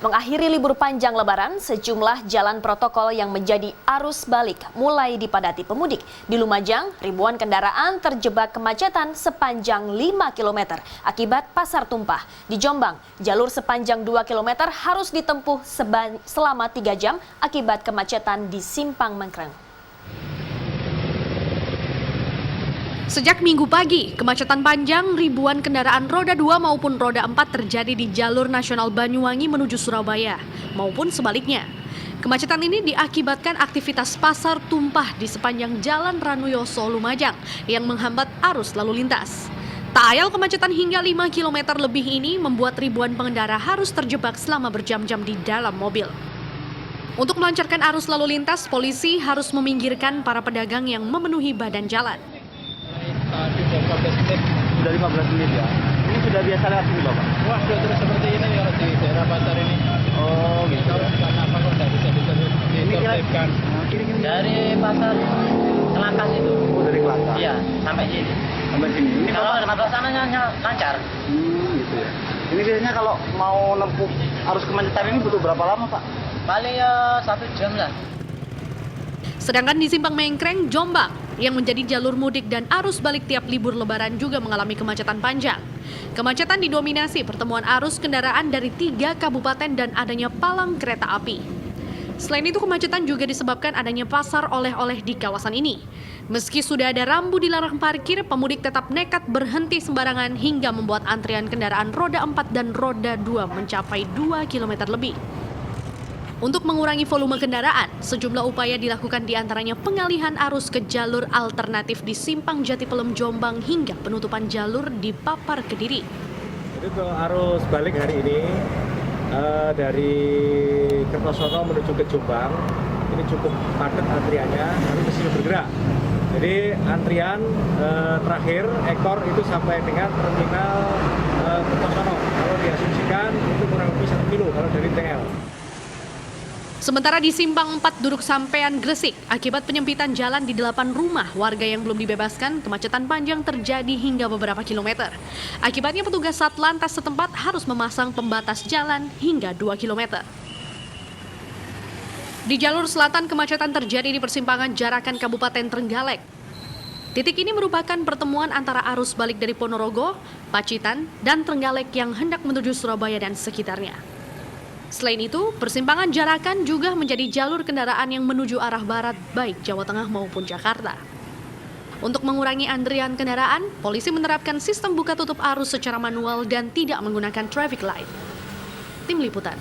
Mengakhiri libur panjang Lebaran, sejumlah jalan protokol yang menjadi arus balik mulai dipadati pemudik. Di Lumajang, ribuan kendaraan terjebak kemacetan sepanjang 5 km akibat pasar tumpah. Di Jombang, jalur sepanjang 2 km harus ditempuh selama 3 jam akibat kemacetan di Simpang Mengkreng. Sejak Minggu pagi, kemacetan panjang ribuan kendaraan roda 2 maupun roda 4 terjadi di jalur nasional Banyuwangi menuju Surabaya, maupun sebaliknya. Kemacetan ini diakibatkan aktivitas pasar tumpah di sepanjang Jalan Ranuyoso, Lumajang yang menghambat arus lalu lintas. Tak ayal kemacetan hingga 5 km lebih ini membuat ribuan pengendara harus terjebak selama berjam-jam di dalam mobil. Untuk melancarkan arus lalu lintas, polisi harus meminggirkan para pedagang yang memenuhi badan jalan. Sudah 15 menit ya. Ini sudah biasa lewat sini Bapak? Wah, sudah terus seperti ini kalau di daerah pasar ini. Oh gitu. Karena apa kok tidak bisa ditertibkan? Dari pasar Kelakas itu. Oh dari Kelata? Iya, sampai sini. Sampai sini? Ini Kalau Bapak? 15 sananya lancar. Gitu ya. Ini biasanya kalau mau nempuh arus kemacetan ini butuh berapa lama Pak? Paling ya 1 jam lah. Sedangkan di Simpang Mengkreng, Jombang, yang menjadi jalur mudik dan arus balik tiap libur Lebaran juga mengalami kemacetan panjang. Kemacetan didominasi pertemuan arus kendaraan dari 3 kabupaten dan adanya palang kereta api. Selain itu, kemacetan juga disebabkan adanya pasar oleh-oleh di kawasan ini. Meski sudah ada rambu dilarang parkir, pemudik tetap nekat berhenti sembarangan hingga membuat antrian kendaraan roda 4 dan roda 2 mencapai 2 km lebih. Untuk mengurangi volume kendaraan, sejumlah upaya dilakukan diantaranya pengalihan arus ke jalur alternatif di Simpang Jatipelem Jombang hingga penutupan jalur di Papar Kediri. Jadi untuk arus balik hari ini dari Kertosono menuju ke Jombang, ini cukup padat antriannya, tapi mesti bergerak. Jadi antrian terakhir ekor itu sampai dengan terminal Kertosono. Kalau diasumsikan itu kurang lebih 1 kilo kalau dari TL. Sementara di Simpang 4 Duruk Sampean Gresik, akibat penyempitan jalan di 8 rumah warga yang belum dibebaskan, kemacetan panjang terjadi hingga beberapa kilometer. Akibatnya petugas Satlantas setempat harus memasang pembatas jalan hingga 2 km. Di jalur selatan, kemacetan terjadi di persimpangan Jarakan Kabupaten Trenggalek. Titik ini merupakan pertemuan antara arus balik dari Ponorogo, Pacitan, dan Trenggalek yang hendak menuju Surabaya dan sekitarnya. Selain itu, persimpangan Jarakan juga menjadi jalur kendaraan yang menuju arah barat baik Jawa Tengah maupun Jakarta. Untuk mengurangi antrian kendaraan, polisi menerapkan sistem buka tutup arus secara manual dan tidak menggunakan traffic light. Tim Liputan.